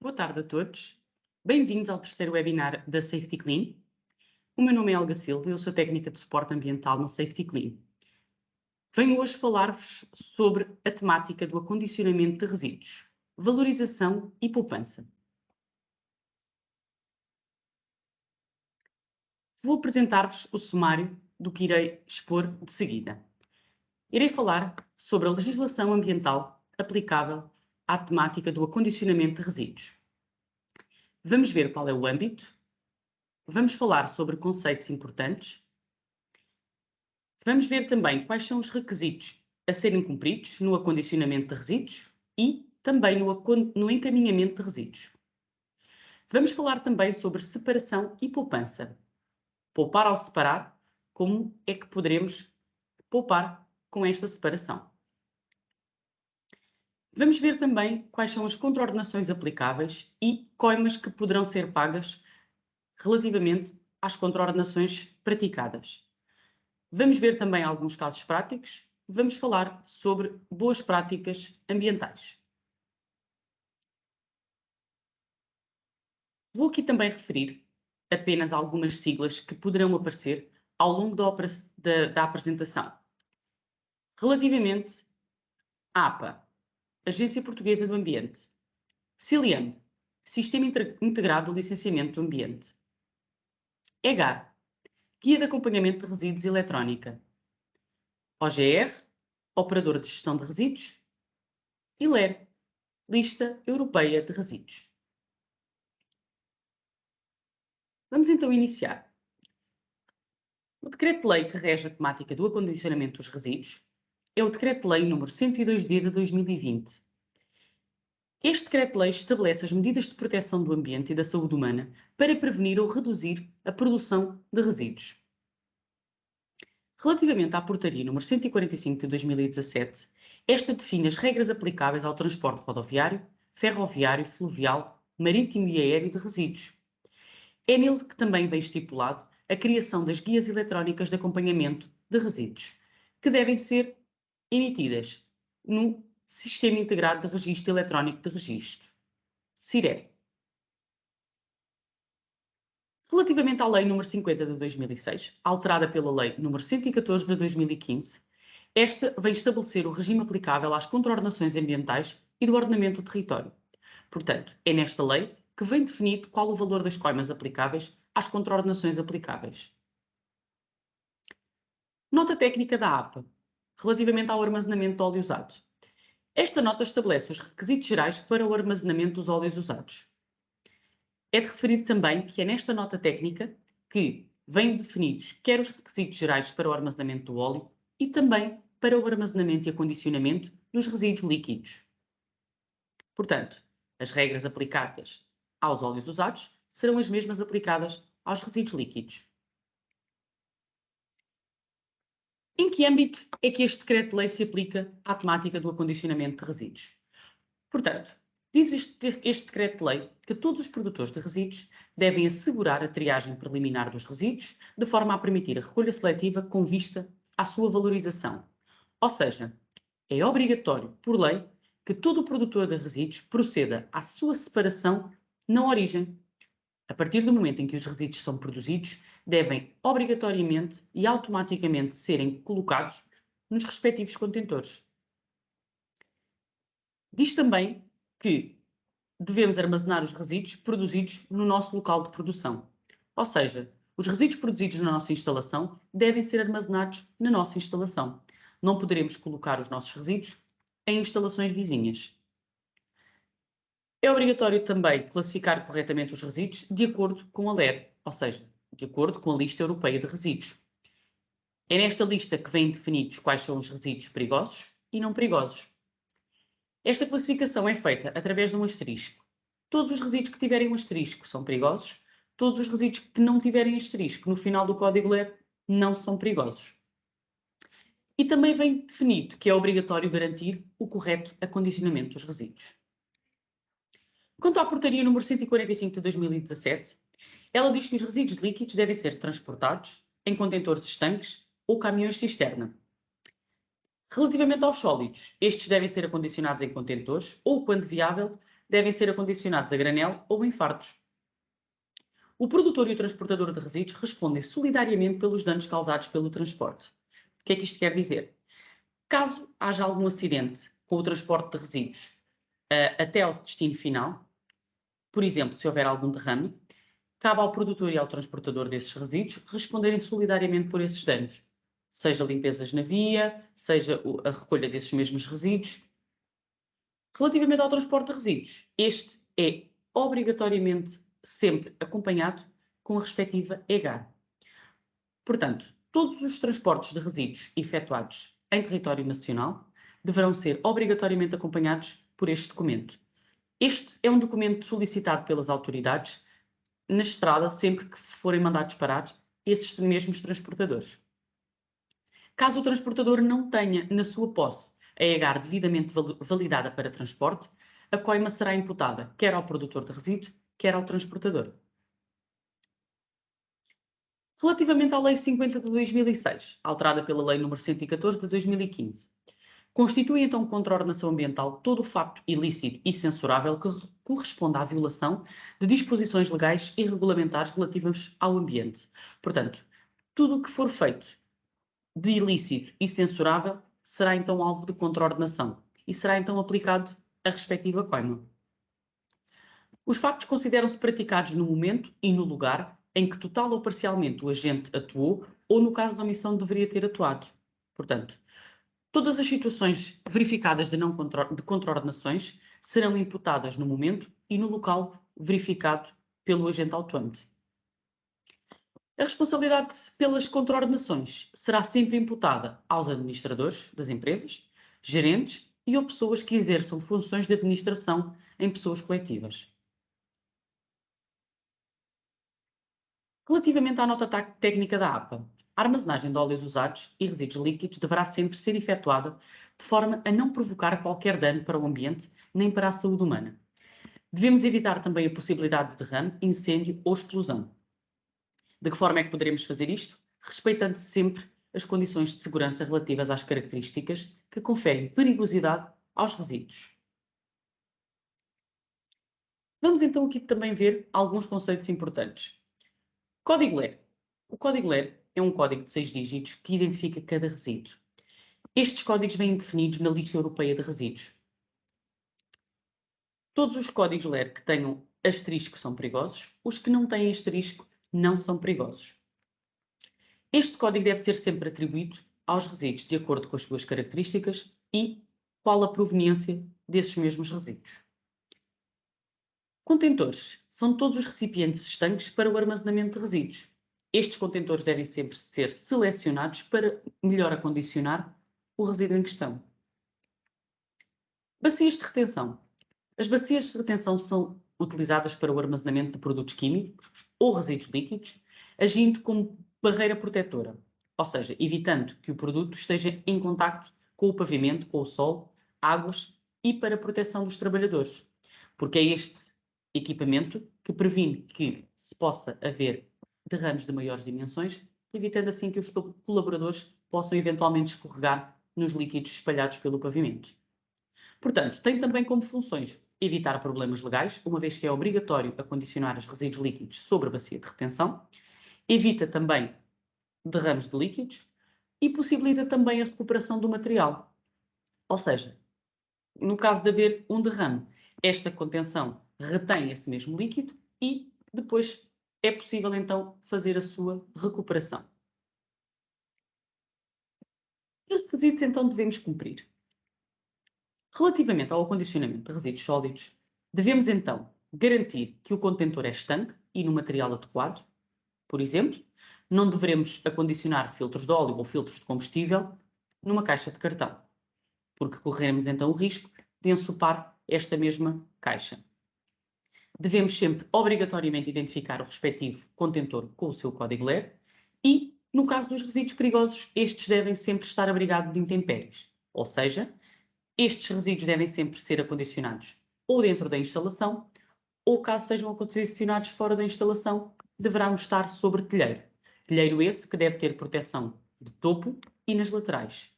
Boa tarde a todos. Bem-vindos ao terceiro webinar da Safety Clean. O meu nome é Helga Silva e eu sou técnica de suporte ambiental na Safety Clean. Venho hoje falar-vos sobre a temática do acondicionamento de resíduos, valorização e poupança. Vou apresentar-vos o sumário do que irei expor de seguida. Irei falar sobre a legislação ambiental aplicável à temática do acondicionamento de resíduos. Vamos ver qual é o âmbito. Vamos falar sobre conceitos importantes. Vamos ver também quais são os requisitos a serem cumpridos no acondicionamento de resíduos e também no encaminhamento de resíduos. Vamos falar também sobre separação e poupança. Poupar ao separar, como é que poderemos poupar com esta separação. Vamos ver também quais são as contraordenações aplicáveis e coimas que poderão ser pagas relativamente às contraordenações praticadas. Vamos ver também alguns casos práticos. Vamos falar sobre boas práticas ambientais. Vou aqui também referir apenas algumas siglas que poderão aparecer ao longo da apresentação. Relativamente à APA, Agência Portuguesa do Ambiente, CILIAM, Sistema Integrado de Licenciamento do Ambiente, EGAR, Guia de Acompanhamento de Resíduos Eletrónica, OGR, Operador de Gestão de Resíduos, e LER, Lista Europeia de Resíduos. Vamos então iniciar. O Decreto-Lei que rege a temática do acondicionamento dos resíduos é o Decreto-Lei nº 102D de 2020. Este Decreto-Lei estabelece as medidas de proteção do ambiente e da saúde humana para prevenir ou reduzir a produção de resíduos. Relativamente à Portaria nº 145 de 2017, esta define as regras aplicáveis ao transporte rodoviário, ferroviário, fluvial, marítimo e aéreo de resíduos. É nele que também vem estipulado a criação das guias eletrónicas de acompanhamento de resíduos, que devem ser emitidas no Sistema Integrado de Registro Eletrónico de Registro, SIRER. Relativamente à Lei nº 50 de 2006, alterada pela Lei nº 114 de 2015, esta vem estabelecer o regime aplicável às contraordenações ambientais e do ordenamento do território. Portanto, é nesta lei que vem definido qual o valor das coimas aplicáveis às contraordenações aplicáveis. Nota técnica da APA, relativamente ao armazenamento de óleo usado. Esta nota estabelece os requisitos gerais para o armazenamento dos óleos usados. É de referir também que é nesta nota técnica que vêm definidos quer os requisitos gerais para o armazenamento do óleo e também para o armazenamento e acondicionamento dos resíduos líquidos. Portanto, as regras aplicadas aos óleos usados serão as mesmas aplicadas aos resíduos líquidos. Em que âmbito é que este Decreto-Lei se aplica à temática do acondicionamento de resíduos? Portanto, diz este Decreto-Lei que todos os produtores de resíduos devem assegurar a triagem preliminar dos resíduos de forma a permitir a recolha seletiva com vista à sua valorização. Ou seja, é obrigatório, por lei, que todo o produtor de resíduos proceda à sua separação na origem. A partir do momento em que os resíduos são produzidos, devem obrigatoriamente e automaticamente serem colocados nos respectivos contentores. Diz também que devemos armazenar os resíduos produzidos no nosso local de produção. Ou seja, os resíduos produzidos na nossa instalação devem ser armazenados na nossa instalação. Não poderemos colocar os nossos resíduos em instalações vizinhas. É obrigatório também classificar corretamente os resíduos de acordo com a LER, ou seja, de acordo com a Lista Europeia de Resíduos. É nesta lista que vêm definidos quais são os resíduos perigosos e não perigosos. Esta classificação é feita através de um asterisco. Todos os resíduos que tiverem um asterisco são perigosos, todos os resíduos que não tiverem asterisco no final do código LER não são perigosos. E também vem definido que é obrigatório garantir o correto acondicionamento dos resíduos. Quanto à Portaria nº 145 de 2017, ela diz que os resíduos líquidos devem ser transportados em contentores estanques ou caminhões cisterna. Relativamente aos sólidos, estes devem ser acondicionados em contentores ou, quando viável, devem ser acondicionados a granel ou em fardos. O produtor e o transportador de resíduos respondem solidariamente pelos danos causados pelo transporte. O que é que isto quer dizer? Caso haja algum acidente com o transporte de resíduos até ao destino final, por exemplo, se houver algum derrame, cabe ao produtor e ao transportador desses resíduos responderem solidariamente por esses danos, seja limpezas na via, seja a recolha desses mesmos resíduos. Relativamente ao transporte de resíduos, este é obrigatoriamente sempre acompanhado com a respectiva EGAR. Portanto, todos os transportes de resíduos efetuados em território nacional deverão ser obrigatoriamente acompanhados por este documento. Este é um documento solicitado pelas autoridades na estrada sempre que forem mandados parar esses mesmos transportadores. Caso o transportador não tenha na sua posse a EGAR devidamente validada para transporte, a coima será imputada quer ao produtor de resíduo, quer ao transportador. Relativamente à Lei 50 de 2006, alterada pela Lei nº 114 de 2015, constitui então contraordenação ambiental todo o facto ilícito e censurável que corresponde à violação de disposições legais e regulamentares relativas ao ambiente. Portanto, tudo o que for feito de ilícito e censurável será então alvo de contraordenação e será então aplicado a respectiva coima. Os factos consideram-se praticados no momento e no lugar em que total ou parcialmente o agente atuou ou no caso da omissão deveria ter atuado. Portanto, todas as situações verificadas de contraordenações serão imputadas no momento e no local verificado pelo agente autuante. A responsabilidade pelas contraordenações será sempre imputada aos administradores das empresas, gerentes e ou pessoas que exerçam funções de administração em pessoas coletivas. Relativamente à nota técnica da APA, a armazenagem de óleos usados e resíduos líquidos deverá sempre ser efetuada de forma a não provocar qualquer dano para o ambiente nem para a saúde humana. Devemos evitar também a possibilidade de derrame, incêndio ou explosão. De que forma é que poderemos fazer isto? Respeitando sempre as condições de segurança relativas às características que conferem perigosidade aos resíduos. Vamos então aqui também ver alguns conceitos importantes. Código LER. O código LER é um código de 6 dígitos que identifica cada resíduo. Estes códigos vêm definidos na Lista Europeia de Resíduos. Todos os códigos LER que tenham asterisco são perigosos, os que não têm asterisco não são perigosos. Este código deve ser sempre atribuído aos resíduos de acordo com as suas características e qual a proveniência desses mesmos resíduos. Contentores são todos os recipientes estanques para o armazenamento de resíduos. Estes contentores devem sempre ser selecionados para melhor acondicionar o resíduo em questão. Bacias de retenção. As bacias de retenção são utilizadas para o armazenamento de produtos químicos ou resíduos líquidos, agindo como barreira protetora, ou seja, evitando que o produto esteja em contacto com o pavimento, com o solo, águas e para a proteção dos trabalhadores, porque é este equipamento que previne que se possa haver derrames de maiores dimensões, evitando assim que os colaboradores possam eventualmente escorregar nos líquidos espalhados pelo pavimento. Portanto, tem também como funções evitar problemas legais, uma vez que é obrigatório acondicionar os resíduos líquidos sobre a bacia de retenção, evita também derrames de líquidos e possibilita também a recuperação do material. Ou seja, no caso de haver um derrame, esta contenção retém esse mesmo líquido e depois é possível então fazer a sua recuperação. Os requisitos então devemos cumprir. Relativamente ao acondicionamento de resíduos sólidos, devemos então garantir que o contentor é estanque e no material adequado. Por exemplo, não deveremos acondicionar filtros de óleo ou filtros de combustível numa caixa de cartão, porque correremos então o risco de ensopar esta mesma caixa. Devemos sempre obrigatoriamente identificar o respectivo contentor com o seu código LER e, no caso dos resíduos perigosos, estes devem sempre estar abrigados de intempéries, ou seja, estes resíduos devem sempre ser acondicionados ou dentro da instalação, ou caso sejam acondicionados fora da instalação, deverão estar sobre telheiro. Telheiro esse que deve ter proteção de topo e nas laterais.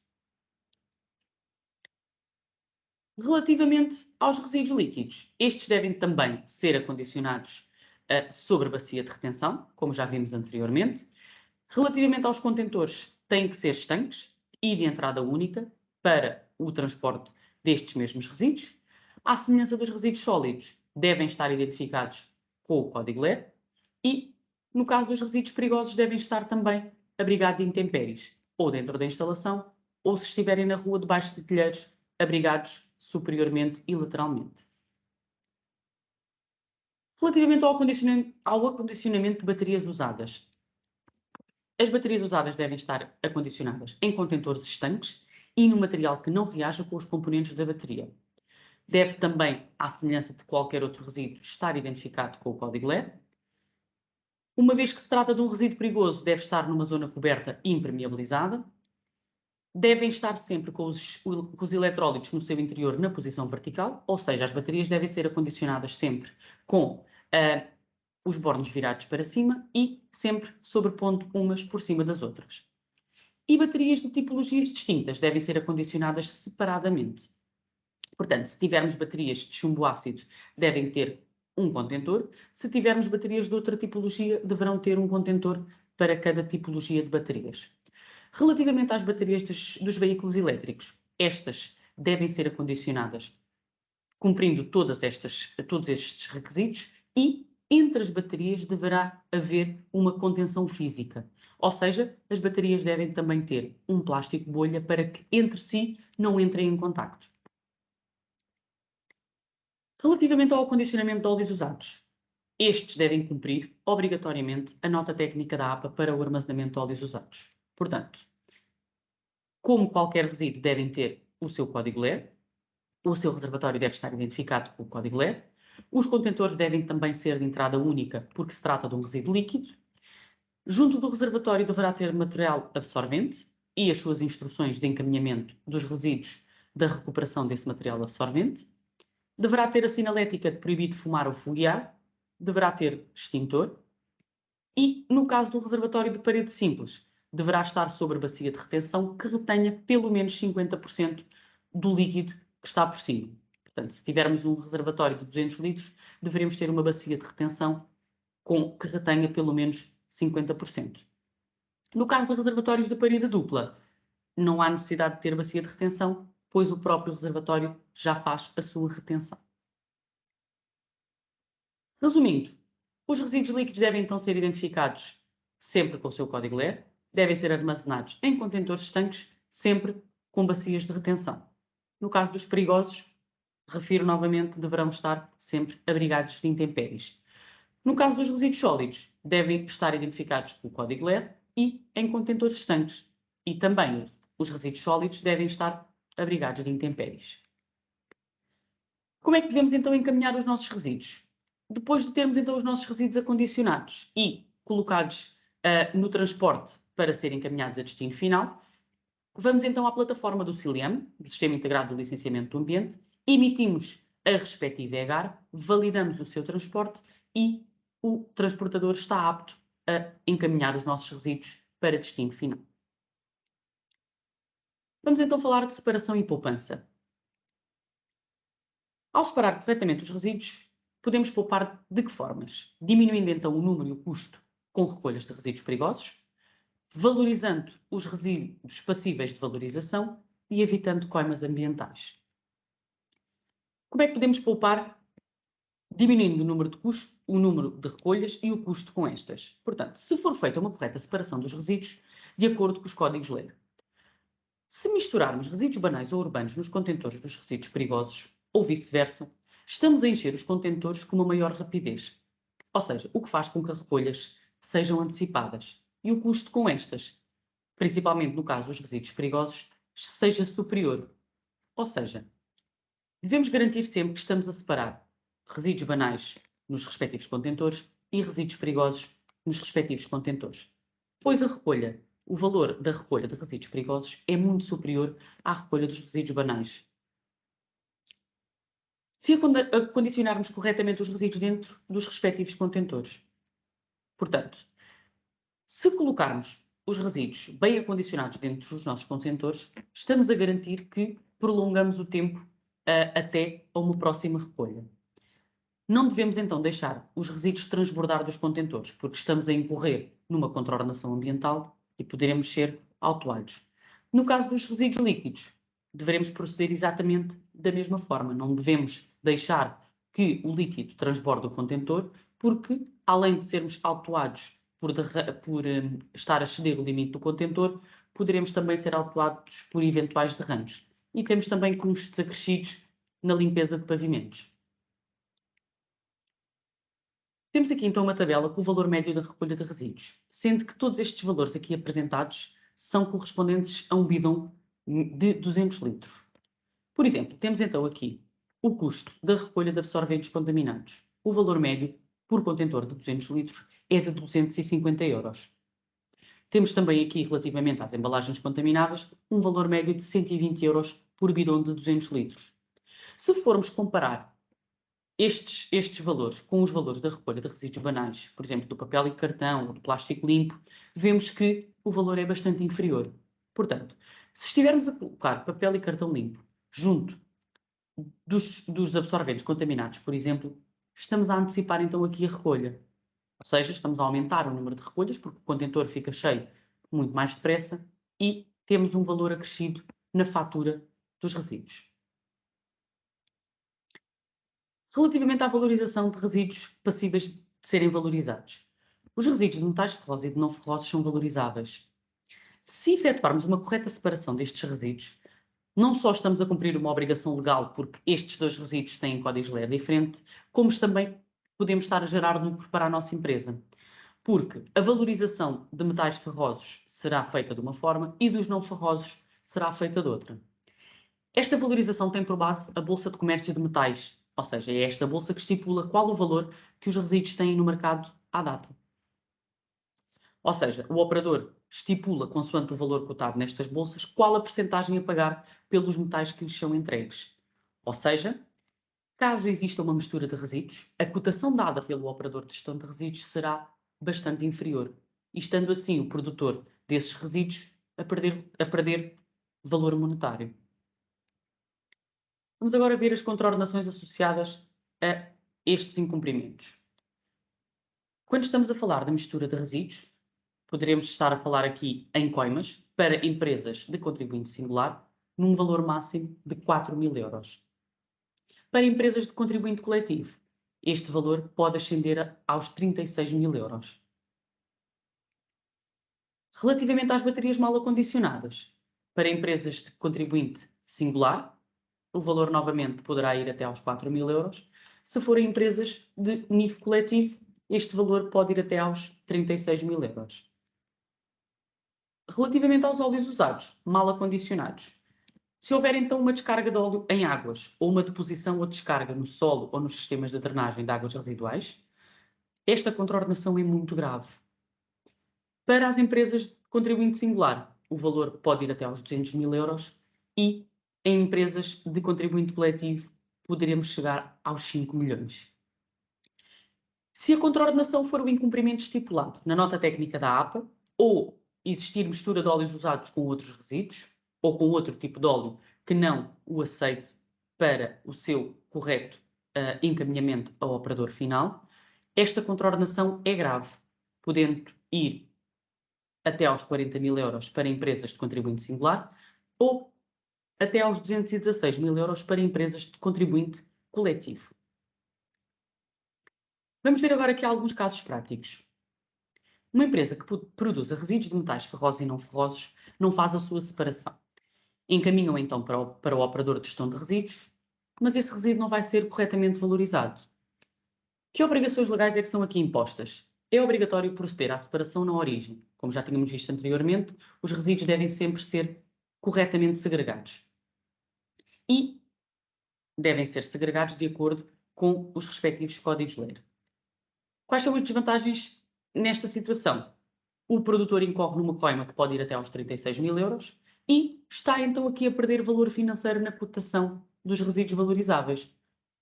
Relativamente aos resíduos líquidos, estes devem também ser acondicionados sobre a bacia de retenção, como já vimos anteriormente. Relativamente aos contentores, têm que ser estanques e de entrada única para o transporte destes mesmos resíduos. À semelhança dos resíduos sólidos, devem estar identificados com o código LER e, no caso dos resíduos perigosos, devem estar também abrigados de intempéries, ou dentro da instalação, ou se estiverem na rua debaixo de telheiros, abrigados superiormente e lateralmente. Relativamente ao acondicionamento de baterias usadas, as baterias usadas devem estar acondicionadas em contentores estanques e no material que não reaja com os componentes da bateria. Deve também, à semelhança de qualquer outro resíduo, estar identificado com o código LER. Uma vez que se trata de um resíduo perigoso, deve estar numa zona coberta e impermeabilizada. Devem estar sempre com os eletrólitos no seu interior na posição vertical, ou seja, as baterias devem ser acondicionadas sempre com os bornos virados para cima e sempre sobrepondo umas por cima das outras. E baterias de tipologias distintas devem ser acondicionadas separadamente. Portanto, se tivermos baterias de chumbo ácido, devem ter um contentor. Se tivermos baterias de outra tipologia, deverão ter um contentor para cada tipologia de baterias. Relativamente às baterias dos veículos elétricos, estas devem ser acondicionadas cumprindo todos estes requisitos e entre as baterias deverá haver uma contenção física. Ou seja, as baterias devem também ter um plástico bolha para que entre si não entrem em contacto. Relativamente ao acondicionamento de óleos usados, estes devem cumprir, obrigatoriamente, a nota técnica da APA para o armazenamento de óleos usados. Portanto, como qualquer resíduo, devem ter o seu código LER, o seu reservatório deve estar identificado com o código LER, os contentores devem também ser de entrada única, porque se trata de um resíduo líquido. Junto do reservatório deverá ter material absorvente e as suas instruções de encaminhamento dos resíduos da recuperação desse material absorvente. Deverá ter a sinalética de proibido fumar ou foguear, deverá ter extintor e, no caso do reservatório de parede simples, deverá estar sobre a bacia de retenção que retenha pelo menos 50% do líquido que está por cima. Portanto, se tivermos um reservatório de 200 litros, deveremos ter uma bacia de retenção que retenha pelo menos 50%. No caso de reservatórios de parede dupla, não há necessidade de ter bacia de retenção, pois o próprio reservatório já faz a sua retenção. Resumindo, os resíduos líquidos devem então ser identificados sempre com o seu código LER, devem ser armazenados em contentores estanques, sempre com bacias de retenção. No caso dos perigosos, refiro novamente, deverão estar sempre abrigados de intempéries. No caso dos resíduos sólidos, devem estar identificados com o código LER e em contentores estanques. E também os resíduos sólidos devem estar abrigados de intempéries. Como é que devemos então encaminhar os nossos resíduos? Depois de termos então os nossos resíduos acondicionados e colocados no transporte para serem encaminhados a destino final, vamos então à plataforma do SILEM, do Sistema Integrado do Licenciamento do Ambiente, emitimos a respectiva EGAR, validamos o seu transporte e o transportador está apto a encaminhar os nossos resíduos para destino final. Vamos então falar de separação e poupança. Ao separar corretamente os resíduos, podemos poupar de que formas? Diminuindo então o número e o custo com recolhas de resíduos perigosos, valorizando os resíduos passíveis de valorização e evitando coimas ambientais. Como é que podemos poupar? Diminuindo o número de recolhas e o custo com estas. Portanto, se for feita uma correta separação dos resíduos, de acordo com os códigos LER. Se misturarmos resíduos banais ou urbanos nos contentores dos resíduos perigosos, ou vice-versa, estamos a encher os contentores com uma maior rapidez. Ou seja, o que faz com que as recolhas sejam antecipadas. E o custo com estas, principalmente no caso dos resíduos perigosos, seja superior. Ou seja, devemos garantir sempre que estamos a separar resíduos banais nos respectivos contentores e resíduos perigosos nos respectivos contentores. Pois o valor da recolha de resíduos perigosos é muito superior à recolha dos resíduos banais. Se acondicionarmos corretamente os resíduos dentro dos respectivos contentores. Portanto, se colocarmos os resíduos bem acondicionados dentro dos nossos contentores, estamos a garantir que prolongamos o tempo até a uma próxima recolha. Não devemos então deixar os resíduos transbordar dos contentores, porque estamos a incorrer numa contraordenação ambiental e poderemos ser autuados. No caso dos resíduos líquidos, devemos proceder exatamente da mesma forma. Não devemos deixar que o líquido transborde o contentor, porque além de sermos autuados por estar a exceder o limite do contentor, poderemos também ser autuados por eventuais derrames. E temos também custos acrescidos na limpeza de pavimentos. Temos aqui então uma tabela com o valor médio da recolha de resíduos, sendo que todos estes valores aqui apresentados são correspondentes a um bidão de 200 litros. Por exemplo, temos então aqui o custo da recolha de absorventes contaminados. O valor médio por contentor de 200 litros é de 250 euros. Temos também aqui, relativamente às embalagens contaminadas, um valor médio de 120 euros por bidão de 200 litros. Se formos comparar estes valores com os valores da recolha de resíduos banais, por exemplo, do papel e cartão ou do plástico limpo, vemos que o valor é bastante inferior. Portanto, se estivermos a colocar papel e cartão limpo junto dos absorventes contaminados, por exemplo, estamos a antecipar então aqui a recolha. Ou seja, estamos a aumentar o número de recolhas porque o contentor fica cheio muito mais depressa e temos um valor acrescido na fatura dos resíduos. Relativamente à valorização de resíduos passíveis de serem valorizados. Os resíduos de metais ferrosos e de não ferrosos são valorizáveis. Se efetuarmos uma correta separação destes resíduos, não só estamos a cumprir uma obrigação legal porque estes dois resíduos têm códigos LER diferente, como também podemos estar a gerar lucro para a nossa empresa. Porque a valorização de metais ferrosos será feita de uma forma e dos não ferrosos será feita de outra. Esta valorização tem por base a Bolsa de Comércio de Metais, ou seja, é esta bolsa que estipula qual o valor que os resíduos têm no mercado à data. Ou seja, o operador estipula, consoante o valor cotado nestas bolsas, qual a percentagem a pagar pelos metais que lhes são entregues. Ou seja, caso exista uma mistura de resíduos, a cotação dada pelo operador de gestão de resíduos será bastante inferior, e estando assim o produtor desses resíduos a perder valor monetário. Vamos agora ver as contraordenações associadas a estes incumprimentos. Quando estamos a falar da mistura de resíduos, poderemos estar a falar aqui em coimas para empresas de contribuinte singular, num valor máximo de 4.000 euros. Para empresas de contribuinte coletivo, este valor pode ascender aos 36.000 euros. Relativamente às baterias mal acondicionadas, para empresas de contribuinte singular, o valor novamente poderá ir até aos 4.000 euros. Se forem empresas de NIF coletivo, este valor pode ir até aos 36.000 euros. Relativamente aos óleos usados, mal acondicionados, se houver então uma descarga de óleo em águas ou uma deposição ou descarga no solo ou nos sistemas de drenagem de águas residuais, esta contraordenação é muito grave. Para as empresas de contribuinte singular, o valor pode ir até aos 200.000 euros e em empresas de contribuinte coletivo poderemos chegar aos 5 milhões. Se a contraordenação for o incumprimento estipulado na nota técnica da APA ou existir mistura de óleos usados com outros resíduos ou com outro tipo de óleo que não o aceite para o seu correto encaminhamento ao operador final, esta contraordenação é grave, podendo ir até aos 40.000 euros para empresas de contribuinte singular ou até aos 216.000 euros para empresas de contribuinte coletivo. Vamos ver agora aqui alguns casos práticos. Uma empresa que produza resíduos de metais ferrosos e não ferrosos não faz a sua separação. Encaminham então para o operador de gestão de resíduos, mas esse resíduo não vai ser corretamente valorizado. Que obrigações legais é que são aqui impostas? É obrigatório proceder à separação na origem. Como já tínhamos visto anteriormente, os resíduos devem sempre ser corretamente segregados. E devem ser segregados de acordo com os respectivos códigos LER. Quais são as desvantagens nesta situação? O produtor incorre numa coima que pode ir até aos 36.000 euros e está então aqui a perder valor financeiro na cotação dos resíduos valorizáveis,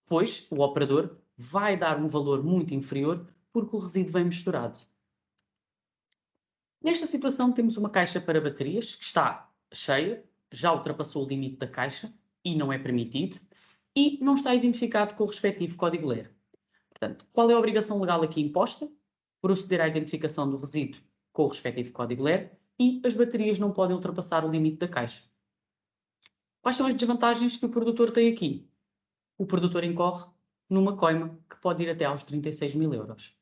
pois o operador vai dar um valor muito inferior porque o resíduo vem misturado. Nesta situação temos uma caixa para baterias que está cheia, já ultrapassou o limite da caixa e não é permitido, e não está identificado com o respectivo código-LER. Portanto, qual é a obrigação legal aqui imposta? Proceder à identificação do resíduo com o respectivo código-LER e as baterias não podem ultrapassar o limite da caixa. Quais são as desvantagens que o produtor tem aqui? O produtor incorre numa coima que pode ir até aos 36.000 euros.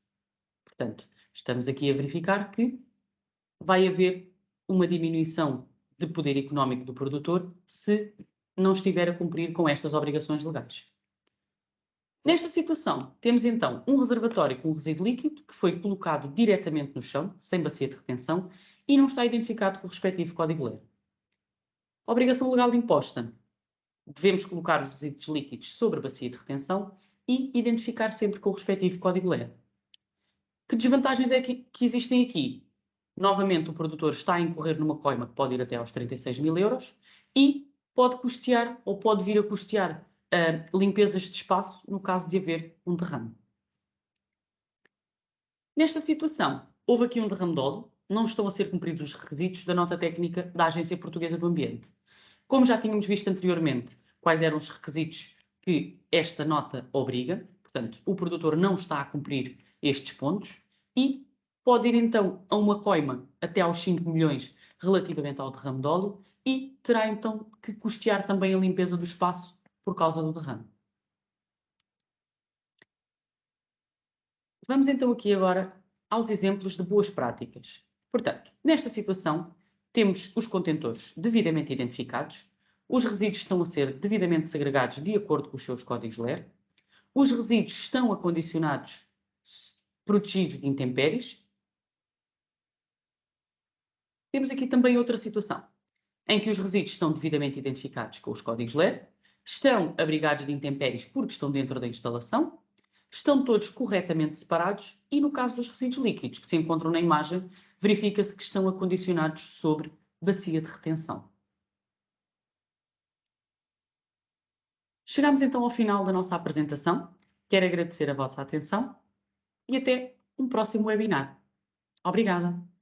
Portanto, estamos aqui a verificar que vai haver uma diminuição de poder económico do produtor se não estiver a cumprir com estas obrigações legais. Nesta situação, temos então um reservatório com resíduo líquido que foi colocado diretamente no chão, sem bacia de retenção, e não está identificado com o respectivo código-LER. Obrigação legal imposta. Devemos colocar os resíduos líquidos sobre a bacia de retenção e identificar sempre com o respectivo código-LER. Que desvantagens é que existem aqui? Novamente, o produtor está a incorrer numa coima que pode ir até aos 36.000 euros e pode custear ou pode vir a custear limpezas de espaço no caso de haver um derrame. Nesta situação, houve aqui um derrame de óleo, não estão a ser cumpridos os requisitos da nota técnica da Agência Portuguesa do Ambiente. Como já tínhamos visto anteriormente, quais eram os requisitos que esta nota obriga, portanto, o produtor não está a cumprir estes pontos e pode ir então a uma coima até aos 5 milhões relativamente ao derrame de óleo e terá então que custear também a limpeza do espaço por causa do derrame. Vamos então aqui agora aos exemplos de boas práticas. Portanto, nesta situação, temos os contentores devidamente identificados, os resíduos estão a ser devidamente segregados de acordo com os seus códigos LER, os resíduos estão acondicionados, protegidos de intempéries. Temos aqui também outra situação, em que os resíduos estão devidamente identificados com os códigos LER, estão abrigados de intempéries porque estão dentro da instalação, estão todos corretamente separados e, no caso dos resíduos líquidos que se encontram na imagem, verifica-se que estão acondicionados sobre bacia de retenção. Chegamos então ao final da nossa apresentação. Quero agradecer a vossa atenção e até um próximo webinar. Obrigada!